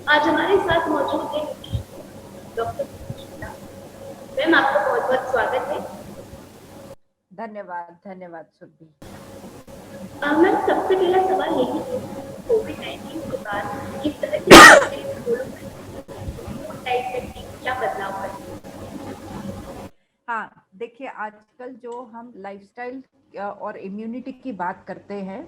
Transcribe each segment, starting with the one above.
आज हमारे साथ मौजूद है डॉक्टर सुचिता मैम, आपका बहुत बहुत स्वागत है। धन्यवाद धन्यवाद सुरभि। मैम, सबसे पहला सवाल यही है, कोविड-19 के बाद किस तरह की लाइफस्टाइल फॉलो करें, डाइट में क्या बदलाव करें? हाँ, देखिए आजकल जो हम लाइफस्टाइल और इम्यूनिटी की बात करते हैं,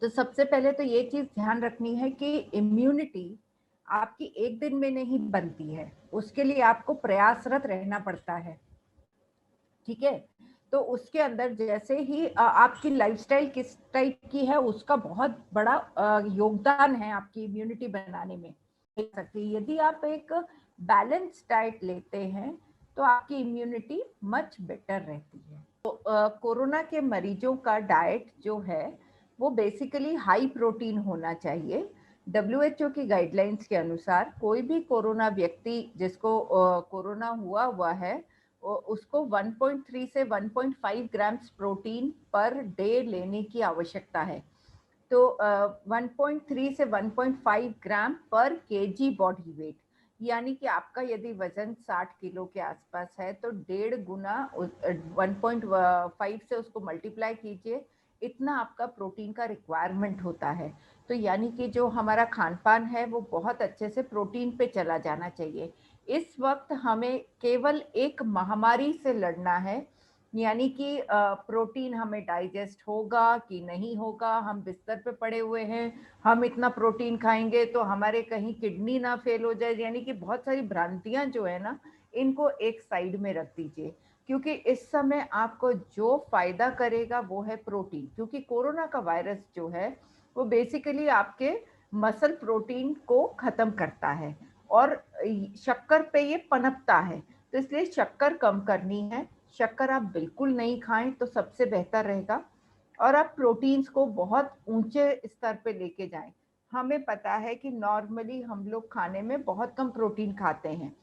तो सबसे पहले तो ये चीज ध्यान रखनी है कि इम्यूनिटी आपकी एक दिन में नहीं बनती है, उसके लिए आपको प्रयासरत रहना पड़ता है। ठीक है, तो उसके अंदर जैसे ही आपकी लाइफस्टाइल किस टाइप की है उसका बहुत बड़ा योगदान है आपकी इम्यूनिटी बनाने में। यदि आप एक बैलेंस डाइट लेते हैं तो आपकी इम्यूनिटी मच बेटर रहती है। तो कोरोना के मरीजों का डाइट जो है वो बेसिकली हाई प्रोटीन होना चाहिए। WHO की गाइडलाइंस के अनुसार कोई भी कोरोना व्यक्ति जिसको कोरोना हुआ है उसको 1.3 से 1.5 ग्राम्स प्रोटीन पर डे लेने की आवश्यकता है। तो 1.3 से 1.5 ग्राम पर केजी बॉडी वेट, यानी कि आपका यदि वजन 60 किलो के आसपास है तो 1.5 गुना 1.5 से उसको मल्टीप्लाई कीजिए, इतना आपका प्रोटीन का रिक्वायरमेंट होता है। तो यानी कि जो हमारा खान पान है वो बहुत अच्छे से प्रोटीन पे चला जाना चाहिए। इस वक्त हमें केवल एक महामारी से लड़ना है, यानी कि प्रोटीन हमें डाइजेस्ट होगा कि नहीं होगा। हम बिस्तर पे पड़े हुए हैं, हम इतना प्रोटीन खाएंगे तो हमारे कहीं किडनी ना फेल हो जाए, यानी कि बहुत सारी भ्रांतियां जो है ना, इनको एक साइड में रख दीजिए। क्योंकि इस समय आपको जो फायदा करेगा वो है प्रोटीन, क्योंकि कोरोना का वायरस जो है वो बेसिकली आपके मसल प्रोटीन को खत्म करता है और शक्कर पे ये पनपता है। तो इसलिए शक्कर कम करनी है, शक्कर आप बिल्कुल नहीं खाएं तो सबसे बेहतर रहेगा। और आप प्रोटीन्स को बहुत ऊंचे स्तर पे लेके जाएं। हमें पता है कि नॉर्मली हम लोग खाने में बहुत कम प्रोटीन खाते हैं।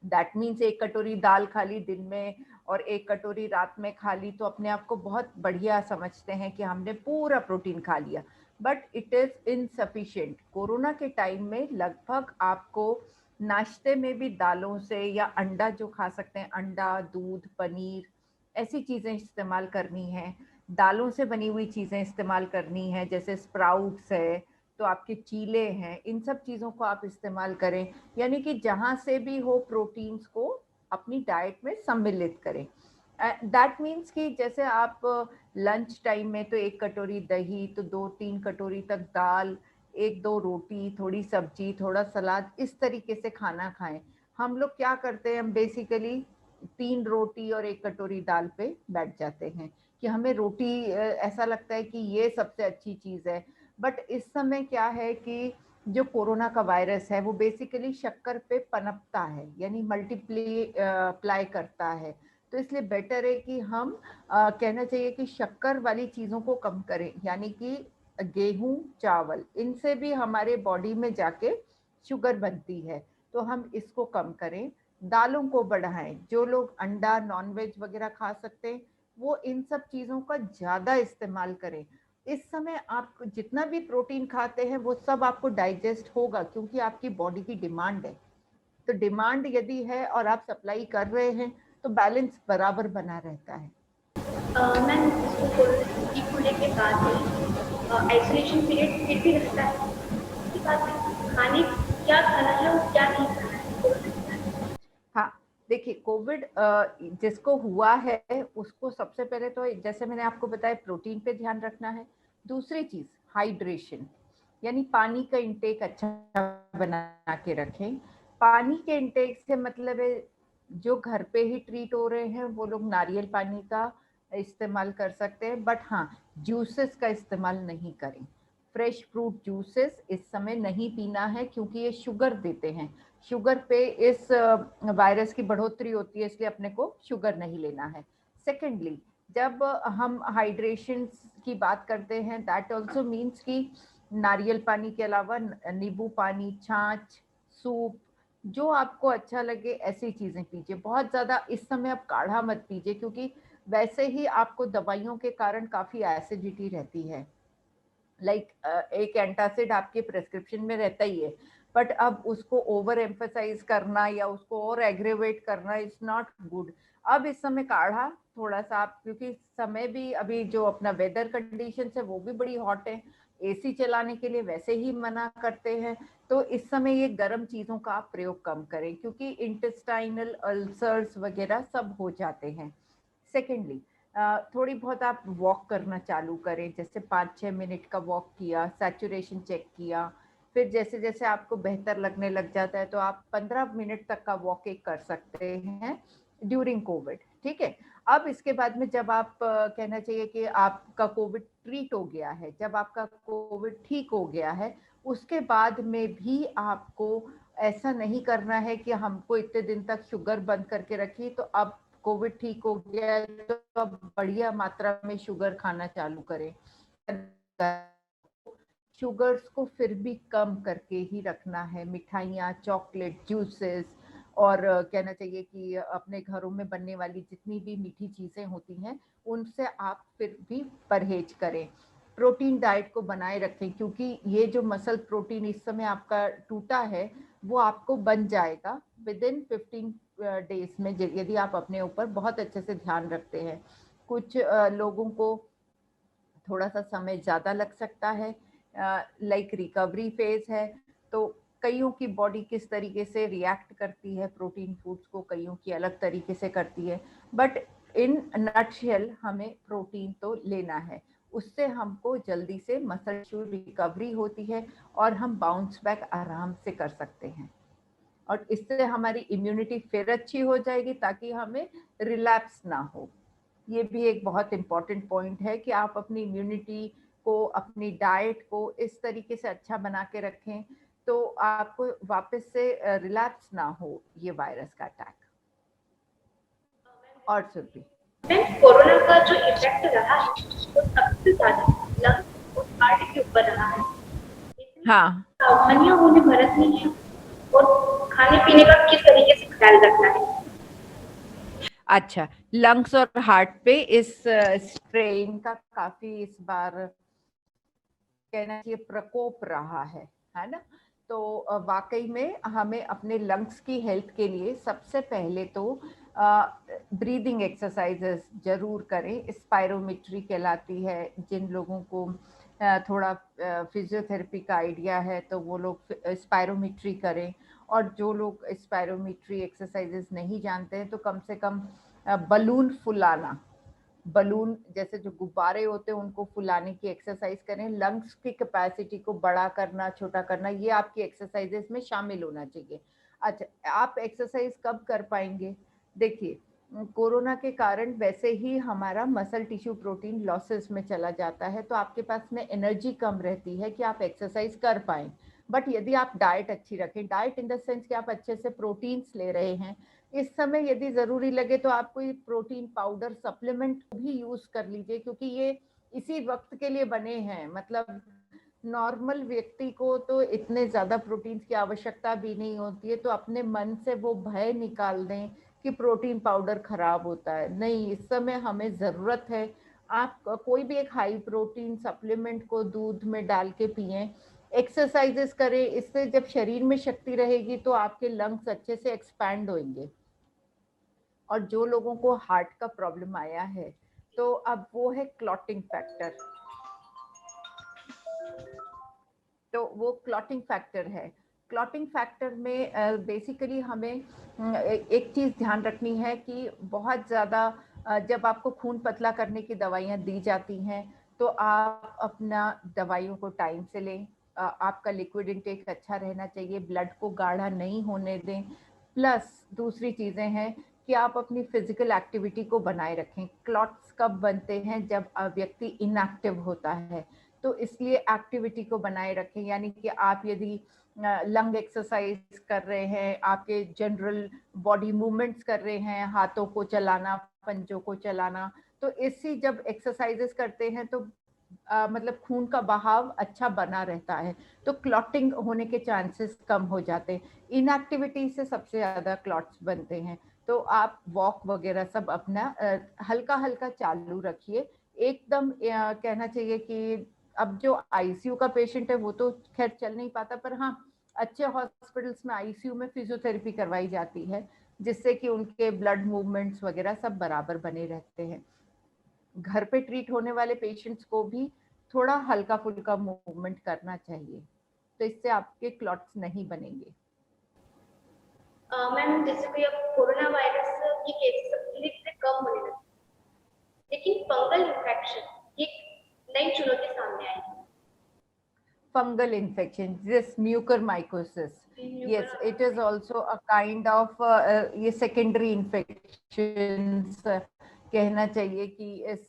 दैट मीन्स एक कटोरी दाल खा ली दिन में और एक कटोरी रात में खा ली तो अपने आप को बहुत बढ़िया समझते हैं कि हमने पूरा प्रोटीन खा लिया, but it is insufficient. Corona के टाइम में लगभग आपको नाश्ते में भी दालों से या अंडा जो खा सकते हैं, अंडा, दूध, पनीर, ऐसी चीज़ें इस्तेमाल करनी है। दालों से बनी हुई चीज़ें इस्तेमाल करनी है, जैसे स्प्राउट्स है, तो आपके चीले हैं, इन सब चीज़ों को आप इस्तेमाल करें। यानी कि जहाँ से भी हो प्रोटीन्स को अपनी डाइट में सम्मिलित करें। दैट मीन्स कि जैसे आप लंच टाइम में तो एक कटोरी दही, तो 2-3 कटोरी तक दाल, एक दो रोटी, थोड़ी सब्जी, थोड़ा सलाद, इस तरीके से खाना खाएं। हम लोग क्या करते हैं, हम बेसिकली 3 रोटी और एक कटोरी दाल पे बैठ जाते हैं कि हमें रोटी ऐसा लगता है कि ये सबसे अच्छी चीज़ है। बट इस समय क्या है कि जो कोरोना का वायरस है वो बेसिकली शक्कर पे पनपता है, यानी मल्टीप्लाई करता है। तो इसलिए बेटर है कि हम कहना चाहिए कि शक्कर वाली चीज़ों को कम करें, यानी कि गेहूं, चावल, इनसे भी हमारे बॉडी में जाके शुगर बनती है, तो हम इसको कम करें। दालों को बढ़ाएं, जो लोग अंडा, नॉनवेज वगैरह खा सकते हैं वो इन सब चीज़ों का ज़्यादा इस्तेमाल करें। इस समय आप जितना भी प्रोटीन खाते हैं वो सब आपको डाइजेस्ट होगा, क्योंकि आपकी बॉडी की डिमांड है। तो डिमांड यदि है और आप सप्लाई कर रहे हैं तो बैलेंस बराबर बना रहता है। मैम, इसको कोविड खुलने के बाद में आइसोलेशन पीरियड फिर भी रहता है, उसके बाद में खाने क्या खाना है और क्या नहीं खाना है कोरोना के बाद? हाँ, देखिए कोविड जिसको हुआ है उसको सबसे पहले तो जैसे मैंने आपको बताया प्रोटीन पे ध्यान रखना है। दूसरी चीज हाइड्रेशन, यानी पानी का इंटेक अच्छा बना के रखें। पानी के इंटेक से मतलब है जो घर पे ही ट्रीट हो रहे हैं वो लोग नारियल पानी का इस्तेमाल कर सकते हैं, बट हाँ, जूसेस का इस्तेमाल नहीं करें। फ्रेश फ्रूट जूसेस इस समय नहीं पीना है क्योंकि ये शुगर देते हैं। शुगर पे इस वायरस की बढ़ोतरी होती है, इसलिए अपने को शुगर नहीं लेना है। सेकेंडली, जब हम हाइड्रेशन की बात करते हैं दैट ऑल्सो मीन्स कि नारियल पानी के अलावा नींबू पानी, छाछ, सूप, जो आपको अच्छा लगे ऐसी चीजें पीजिए। बहुत ज्यादा इस समय आप काढ़ा मत पीजिए, क्योंकि वैसे ही आपको दवाइयों के कारण काफी एसिडिटी रहती है। लाइक एक एंटासिड आपके प्रेस्क्रिप्शन में रहता ही है, बट अब उसको ओवर एम्फसाइज करना या उसको और एग्रेवेट करना इज नॉट गुड। अब इस समय काढ़ा थोड़ा सा आप, क्योंकि समय भी अभी जो अपना वेदर कंडीशन है वो भी बड़ी हॉट है, एसी चलाने के लिए वैसे ही मना करते हैं, तो इस समय ये गर्म चीजों का आप प्रयोग कम करें, क्योंकि इंटेस्टाइनल अल्सर्स वगैरह सब हो जाते हैं। सेकेंडली, थोड़ी बहुत आप वॉक करना चालू करें, जैसे 5-6 मिनट का वॉक किया, सैचुरेशन चेक किया, फिर जैसे जैसे आपको बेहतर लगने लग जाता है तो आप 15 मिनट तक का वॉक एक कर सकते हैं ड्यूरिंग कोविड। ठीक है। अब इसके बाद में जब आप कहना चाहिए कि आपका कोविड ट्रीट हो गया है, जब आपका कोविड ठीक हो गया है, उसके बाद में भी आपको ऐसा नहीं करना है कि हमको इतने दिन तक शुगर बंद करके रखी, तो अब कोविड ठीक हो गया है तो अब बढ़िया मात्रा में शुगर खाना चालू करें। शुगर्स को फिर भी कम करके ही रखना है, मिठाइयाँ, चॉकलेट, जूसेस, और कहना चाहिए कि अपने घरों में बनने वाली जितनी भी मीठी चीजें होती हैं उनसे आप फिर भी परहेज करें। प्रोटीन डाइट को बनाए रखें, क्योंकि ये जो मसल प्रोटीन इस समय आपका टूटा है वो आपको बन जाएगा विद इन 15 डेज में, यदि आप अपने ऊपर बहुत अच्छे से ध्यान रखते हैं। कुछ लोगों को थोड़ा सा समय ज़्यादा लग सकता है, लाइक रिकवरी फेज है, तो कईयों की बॉडी किस तरीके से रिएक्ट करती है प्रोटीन फूड्स को, कईयों की अलग तरीके से करती है, बट इन नटशेल हमें प्रोटीन तो लेना है, उससे हमको जल्दी से मसल रिकवरी होती है और हम बाउंस बैक आराम से कर सकते हैं, और इससे हमारी इम्यूनिटी फिर अच्छी हो जाएगी ताकि हमें रिलैप्स ना हो। ये भी एक बहुत इम्पॉर्टेंट पॉइंट है कि आप अपनी इम्यूनिटी को, अपनी डाइट को इस तरीके से अच्छा बना के रखें तो आपको वापस से रिलैप्स ना हो ये वायरस का अटैक। और सुनती मैम, कोरोना का जो इफेक्ट रहा है वो सबसे ज्यादा लंग्स और हार्ट के ऊपर रहा है। इसमें हाँ, सावधानियां होने बरतनी है और खाने पीने का किस तरीके से ख्याल रखना है। अच्छा, लंग्स और हार्ट पे इस स्ट्रेन का काफी इस बार कहना चाहिए प्रकोप रहा है ना। तो वाकई में हमें अपने लंग्स की हेल्थ के लिए सबसे पहले तो ब्रीदिंग एक्सरसाइजेस जरूर करें। स्पायरोमेट्री कहलाती है, जिन लोगों को थोड़ा फिजियोथेरेपी का आइडिया है तो वो लोग स्पायरोमेट्री करें, और जो लोग स्पायरोमेट्री एक्सरसाइजेस नहीं जानते हैं तो कम से कम बलून फुलाना, बलून जैसे जो गुब्बारे होते हैं उनको फुलाने की एक्सरसाइज करें। लंग्स की कैपेसिटी को बड़ा करना, छोटा करना, ये आपकी एक्सरसाइजेस में शामिल होना चाहिए। अच्छा, आप एक्सरसाइज कब कर पाएंगे? देखिए, कोरोना के कारण वैसे ही हमारा मसल टिश्यू प्रोटीन लॉसेस में चला जाता है, तो आपके पास में एनर्जी कम रहती है कि आप एक्सरसाइज कर पाएं। बट यदि आप डाइट अच्छी रखें, डाइट इन द सेंस कि आप अच्छे से प्रोटीन्स ले रहे हैं, इस समय यदि जरूरी लगे तो आप कोई प्रोटीन पाउडर सप्लीमेंट भी यूज कर लीजिए, क्योंकि ये इसी वक्त के लिए बने हैं। मतलब नॉर्मल व्यक्ति को तो इतने ज्यादा प्रोटीन की आवश्यकता भी नहीं होती है, तो अपने मन से वो भय निकाल दें कि प्रोटीन पाउडर खराब होता है। नहीं, इस समय हमें जरूरत है, आप कोई भी एक हाई प्रोटीन सप्लीमेंट को दूध में डाल के पिए, एक्सरसाइजेस करें। इससे जब शरीर में शक्ति रहेगी तो आपके लंग्स अच्छे से एक्सपैंड होंगे। और जो लोगों को हार्ट का प्रॉब्लम आया है तो अब वो है क्लॉटिंग फैक्टर, तो वो क्लॉटिंग फैक्टर है। क्लॉटिंग फैक्टर में बेसिकली हमें एक चीज ध्यान रखनी है कि बहुत ज्यादा जब आपको खून पतला करने की दवाइयाँ दी जाती हैं तो आप अपना दवाइयों को टाइम से लें। आपका लिक्विड इनटेक अच्छा रहना चाहिए, ब्लड को गाढ़ा नहीं होने दें। प्लस दूसरी चीजें हैं कि आप अपनी फिजिकल एक्टिविटी को बनाए रखें। क्लॉट्स कब बनते हैं? जब व्यक्ति इनएक्टिव होता है, तो इसलिए एक्टिविटी को बनाए रखें। यानी कि आप यदि लंग एक्सरसाइज कर रहे हैं, आपके जनरल बॉडी मूवमेंट्स कर रहे हैं, हाथों को चलाना, पंजों को चलाना, तो इससे जब एक्सरसाइजेस करते हैं तो मतलब खून का बहाव अच्छा बना रहता है, तो क्लॉटिंग होने के चांसेस कम हो जाते हैं। इनएक्टिविटी से सबसे ज्यादा क्लॉट्स बनते हैं। तो आप वॉक वगैरह सब अपना हल्का हल्का चालू रखिए। एकदम कहना चाहिए कि अब जो आईसीयू का पेशेंट है वो तो खैर चल नहीं पाता, पर हाँ अच्छे हॉस्पिटल्स में आईसीयू में फिजियोथेरेपी करवाई जाती है, जिससे कि उनके ब्लड मूवमेंट्स वगैरह सब बराबर बने रहते हैं। घर पे ट्रीट होने वाले पेशेंट्स को भी थोड़ा हल्का फुल्का मूवमेंट करना चाहिए, तो इससे आपके क्लॉट्स नहीं बनेंगे। मैम जैसे कोई अब कोरोना वायरस के केसेस अब धीरे धीरे कम होने लगे, लेकिन फंगल इन्फेक्शन ये नई चुनौती सामने आई है। Fungal infection, this mucormycosis. Yes, it is also a kind of ये secondary infections कहना चाहिए कि इस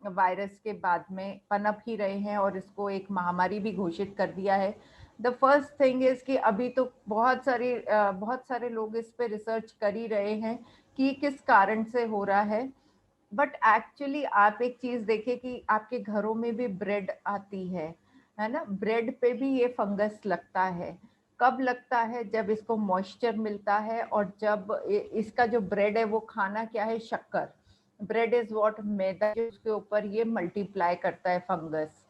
वायरस के बाद में पनप ही रहे हैं और इसको एक महामारी भी घोषित कर दिया है। द फर्स्ट थिंग इज कि अभी तो बहुत सारे लोग इस पे रिसर्च कर ही रहे हैं कि किस कारण से हो रहा है। बट एक्चुअली आप एक चीज देखिए कि आपके घरों में भी ब्रेड आती है ना, ब्रेड पे भी ये फंगस लगता है। कब लगता है? जब इसको मॉइस्चर मिलता है, और जब इसका जो ब्रेड है वो खाना क्या है? शक्कर। ब्रेड इज व्हाट, मैदा, उसके ऊपर ये मल्टीप्लाई करता है fungus.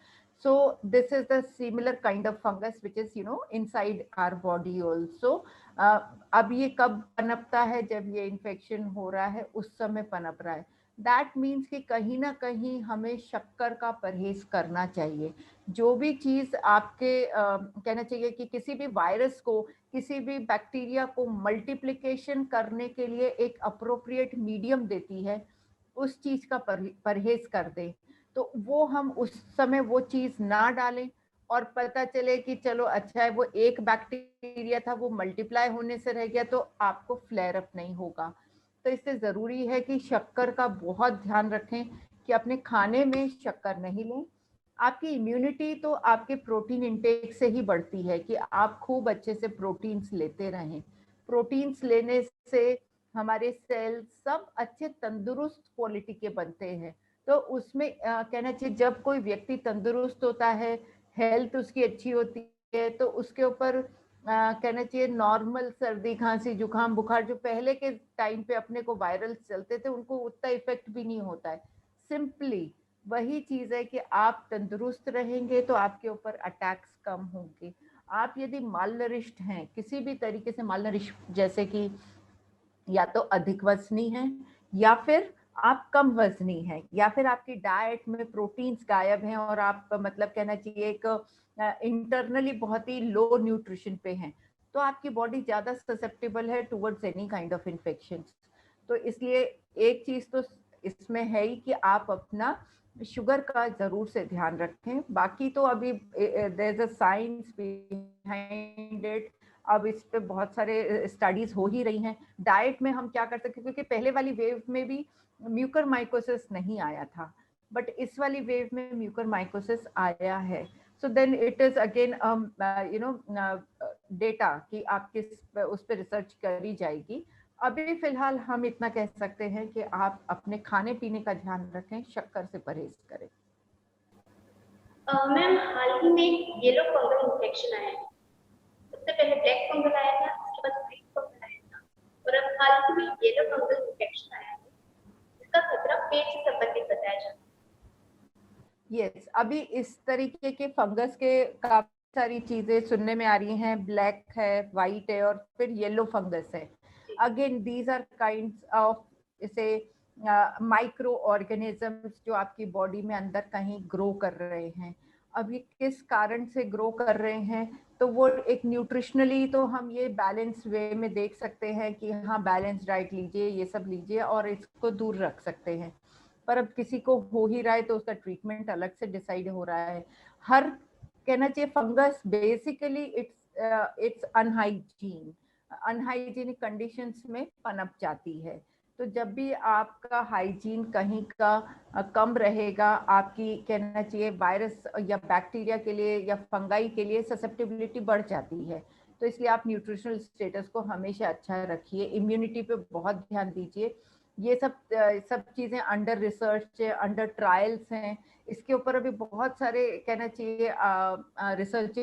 So this is the similar kind of fungus which is inside our body also. अब ये कब पनपता है? जब ये इन्फेक्शन हो रहा है उस समय पनप रहा है। दैट मीन्स कि कहीं ना कहीं हमें शक्कर का परहेज करना चाहिए। जो भी चीज आपके कहना चाहिए कि किसी भी वायरस को, किसी भी बैक्टीरिया को मल्टीप्लिकेशन करने के लिए एक अप्रोप्रिएट मीडियम देती है, उस चीज का परहेज कर दें। तो वो हम उस समय वो चीज ना डालें, और पता चले कि चलो अच्छा है वो एक बैक्टीरिया था वो मल्टीप्लाई होने से रह गया, तो आपको फ्लेयर अप नहीं होगा। तो इससे जरूरी है कि शक्कर का बहुत ध्यान रखें कि अपने खाने में शक्कर नहीं लें। आपकी इम्यूनिटी तो आपके प्रोटीन इंटेक से ही बढ़ती है कि आप खूब अच्छे से प्रोटीन्स लेते रहें। प्रोटीन्स लेने से हमारे सेल सब अच्छे तंदुरुस्त क्वालिटी के बनते हैं। तो उसमें कहना चाहिए जब कोई व्यक्ति तंदुरुस्त होता है, हेल्थ उसकी अच्छी होती है, तो उसके ऊपर कहना चाहिए नॉर्मल सर्दी खांसी जुकाम बुखार जो पहले के टाइम पे अपने को वायरल चलते थे उनको उतना इफेक्ट भी नहीं होता है। सिंपली वही चीज है कि आप तंदुरुस्त रहेंगे तो आपके ऊपर अटैक्स कम होंगे। आप यदि मालनरिश्ड हैं, किसी भी तरीके से मालनरिश्ड, जैसे कि या तो अधिक वजनी है, या फिर आप कम वजनी हैं, या फिर आपकी डाइट में प्रोटीन्स गायब हैं और आप मतलब कहना चाहिए एक इंटरनली बहुत ही लो न्यूट्रिशन पे हैं, तो आपकी बॉडी ज्यादा ससेप्टेबल है towards any kind of infection. तो इसलिए एक चीज तो इसमें है ही कि आप अपना शुगर का जरूर से ध्यान रखें। बाकी तो अभी there is a science behind it. अब इस पे बहुत सारे स्टडीज हो ही रही हैं। डाइट में हम क्या कर सकते हैं, क्योंकि पहले वाली वेव में भी म्यूकरमाइकोसिस नहीं आया था, बट इस वाली वेव में म्यूकरमाइकोसिस आया है। So then it is again data कि आप किस उस पर रिसर्च करी जाएगी। अभी फिलहाल हम इतना कह सकते हैं कि आप अपने खाने पीने का ध्यान रखें, शक्कर से परहेज करें। मैम हाल ही में येलो फंगल इन्फेक्शन आया है। सबसे पहले ब्लैक फंगल आया था, उसके बाद ग्रीन फंगल आया था, और अब हाल ही में येलो फंगल इन्फेक्शन आया है। इसका खतरा पेट से संबंधित बताया जाता है। यस, अभी इस तरीके के फंगस के काफी सारी चीजें सुनने में आ रही हैं। ब्लैक है, वाइट है, और फिर येलो फंगस है। Again these are kinds of इसे माइक्रो ऑर्गेनिजम्स जो आपकी बॉडी में अंदर कहीं ग्रो कर रहे हैं। अभी किस कारण से ग्रो कर रहे हैं, तो वो एक न्यूट्रिशनली तो हम ये बैलेंस वे में देख सकते हैं कि हाँ बैलेंस डाइट लीजिए, ये सब लीजिए और इसको दूर रख सकते हैं। पर अब किसी को हो ही रहा है तो उसका ट्रीटमेंट अलग से डिसाइड हो रहा है। हर कहना चाहिए fungus basically it's unhygienic conditions में पनप जाती है। तो जब भी आपका हाइजीन कहीं का कम रहेगा, आपकी कहना चाहिए वायरस या बैक्टीरिया के लिए या फंगाई के लिए ससेप्टेबिलिटी बढ़ जाती है। तो इसलिए आप न्यूट्रिशनल स्टेटस को हमेशा अच्छा रखिए, इम्यूनिटी पे बहुत ध्यान दीजिए। ये सब चीजें अंडर रिसर्च, अंडर ट्रायल्स हैं। इसके ऊपर अभी बहुत सारे कहना चाहिए रिसर्च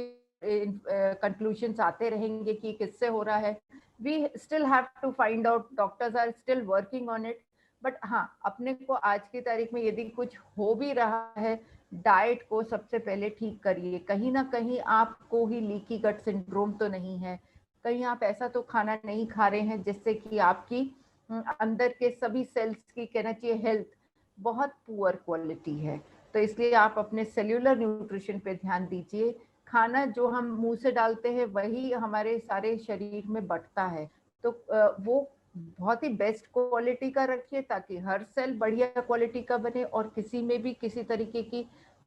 कंक्लूजन्स आते रहेंगे कि किससे हो रहा है। We still have to find out, doctors are still working on it. But हाँ, अपने को आज की तारीख में यदि कुछ हो भी रहा है डाइट को सबसे पहले ठीक करिए। कहीं ना कहीं आपको ही लीकी गट सिंड्रोम तो नहीं है, कहीं आप ऐसा तो खाना नहीं खा रहे हैं जिससे कि आपकी अंदर के सभी सेल्स की, कहना चाहिए, हेल्थ बहुत पुअर क्वालिटी है। तो इसलिए आप अपने सेल्यूलर न्यूट्रिशन पे ध्यान दीजिए। खाना जो हम मुंह से डालते हैं वही हमारे सारे शरीर में बंटता है, तो वो बहुत ही बेस्ट क्वालिटी का रखिए ताकि हर सेल बढ़िया क्वालिटी का बने, और किसी में भी किसी तरीके की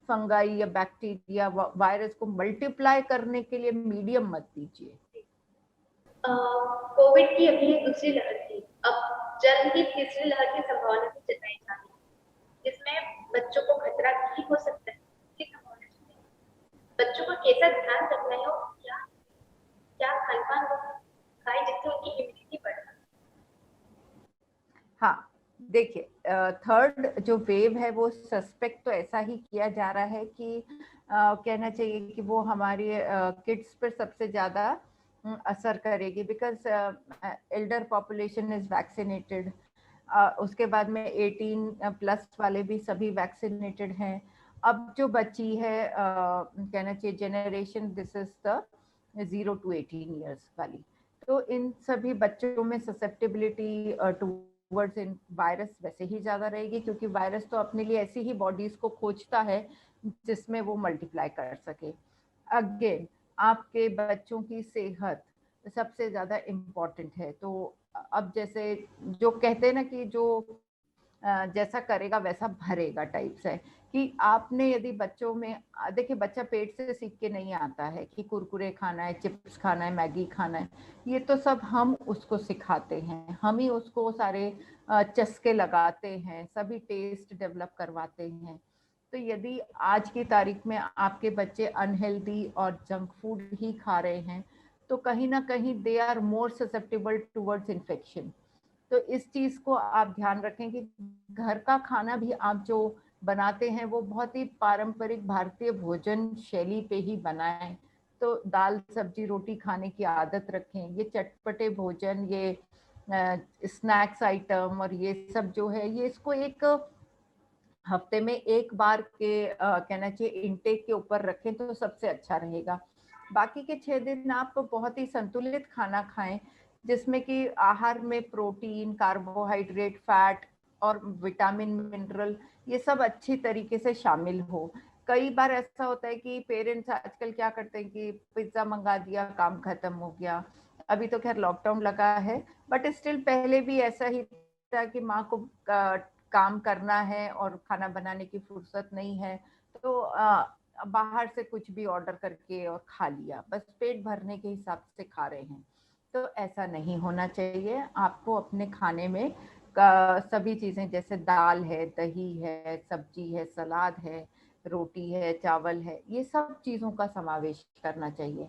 फंगाई या बैक्टीरिया वायरस को मल्टीप्लाई करने के लिए मीडियम मत दीजिए। कोविड की अभी दूसरी लहर थी, अब जल्द ही तीसरी लहर की संभावना भी जताई जा रही है, जिसमें बच्चों को खतरा भी हो सकता है। इसकी संभावना जताई है। बच्चों को कैसा ध्यान रखना है और क्या क्या खान पान खाए जिससे उनकी इम्यूनिटी बढ़े। हाँ, देखिए, थर्ड जो वेव है वो सस्पेक्ट तो ऐसा ही किया जा रहा है कि कहना चाहिए कि वो हमारे किड्स पर सबसे ज्यादा असर करेगी, because Elder population is vaccinated, उसके बाद में 18 प्लस वाले भी सभी वैक्सीनेटेड हैं। अब जो बची है कहना चाहिए generation, this is the 0 to 18 years वाली, तो इन सभी बच्चों में ससेप्टेबिलिटी टूवर्ड्स इन वायरस वैसे ही ज्यादा रहेगी, क्योंकि वायरस तो अपने लिए ऐसी ही बॉडीज को खोजता है जिसमें वो मल्टीप्लाई कर सके। अगेन, आपके बच्चों की सेहत सबसे ज्यादा इम्पोर्टेंट है। तो अब जैसे जो कहते हैं ना कि जो जैसा करेगा वैसा भरेगा टाइप्स है, कि आपने यदि बच्चों में, देखिए बच्चा पेट से सीख के नहीं आता है कि कुरकुरे खाना है, चिप्स खाना है, मैगी खाना है, ये तो सब हम उसको सिखाते हैं, हम ही उसको सारे चस्के लगाते हैं, सभी टेस्ट डेवलप करवाते हैं। तो यदि आज की तारीख में आपके बच्चे अनहेल्दी और जंक फूड ही खा रहे हैं, तो कहीं ना कहीं they are more susceptible towards infection. तो इस चीज को आप ध्यान रखें कि घर का खाना भी आप जो बनाते हैं वो बहुत ही पारंपरिक भारतीय भोजन शैली पे ही बनाएं। तो दाल सब्जी रोटी खाने की आदत रखें। ये चटपटे भोजन, ये स्नैक्स आइटम और ये सब जो है, ये इसको एक हफ्ते में एक बार के कहना चाहिए इनटेक के ऊपर रखें तो सबसे अच्छा रहेगा। बाकी के 6 दिन आप बहुत ही संतुलित खाना खाएं, जिसमें कि आहार में प्रोटीन, कार्बोहाइड्रेट, फैट और विटामिन, मिनरल, ये सब अच्छी तरीके से शामिल हो। कई बार ऐसा होता है कि पेरेंट्स आजकल क्या करते हैं कि पिज्जा मंगा दिया, काम खत्म हो गया। अभी तो खैर लॉकडाउन लगा है, बट स्टिल पहले भी ऐसा ही था कि माँ को काम करना है और खाना बनाने की फुर्सत नहीं है, तो बाहर से कुछ भी ऑर्डर करके और खा लिया, बस पेट भरने के हिसाब से खा रहे हैं। तो ऐसा नहीं होना चाहिए। आपको अपने खाने में सभी चीजें, जैसे दाल है, दही है, सब्जी है, सलाद है, रोटी है, चावल है, ये सब चीजों का समावेश करना चाहिए।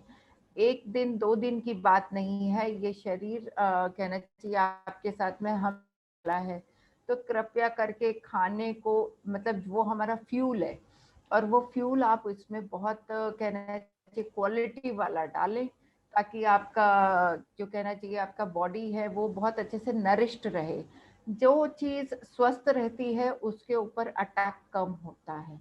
1 दिन 2 दिन की बात नहीं है, ये शरीर कहना चाहिए आपके साथ में हम है। तो कृपया करके खाने को, मतलब वो हमारा फ्यूल है, और वो फ्यूल आप इसमें बहुत कहना चाहिए क्वालिटी वाला डालें, ताकि आपका जो कहना चाहिए आपका बॉडी है वो बहुत अच्छे से नरिश्ड रहे। जो चीज स्वस्थ रहती है उसके ऊपर अटैक कम होता है।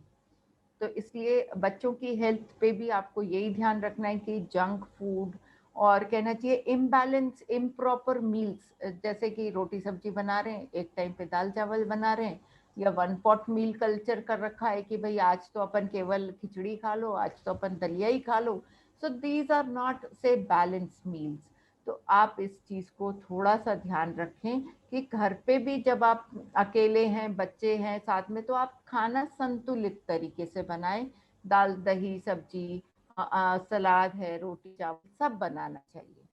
तो इसलिए बच्चों की हेल्थ पे भी आपको यही ध्यान रखना है कि जंक फूड और कहना चाहिए इम्बैलेंस, इम्प्रॉपर मील्स, जैसे कि रोटी सब्जी बना रहे हैं, एक टाइम पे दाल चावल बना रहे हैं, या वन पॉट मील कल्चर कर रखा है कि भाई आज तो अपन केवल खिचड़ी खा लो, आज तो अपन दलिया ही खा लो। सो दीज आर नॉट से बैलेंस मील्स। तो आप इस चीज को थोड़ा सा ध्यान रखें कि घर पे भी जब आप अकेले हैं, बच्चे हैं साथ में, तो आप खाना संतुलित तरीके से बनाएं। दाल दही सब्जी, सलाद है, रोटी चावल सब बनाना चाहिए।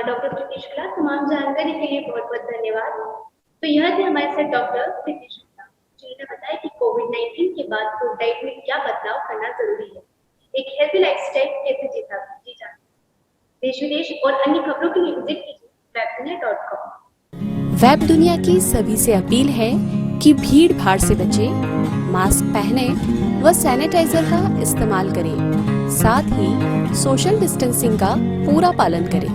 डॉक्टर प्रीति शुक्ला, तमाम जानकारी के लिए बहुत बहुत धन्यवाद। तो यह थे हमारे साथ डॉक्टर प्रीति शुक्ला, जिन्होंने बताया कि कोविड-19 के बाद फूड डाइट में क्या बदलाव करना जरूरी है, एक हेल्थी लाइफस्टाइल कैसे जी जाती है। देश विदेश और अन्य खबरों के लिए विजिट कीजिए webdunia.com। वेब दुनिया की सभी से अपील है कि भीड़ भाड़ से बचें, मास्क पहने व सैनिटाइजर का इस्तेमाल करें, साथ ही सोशल डिस्टेंसिंग का पूरा पालन करें।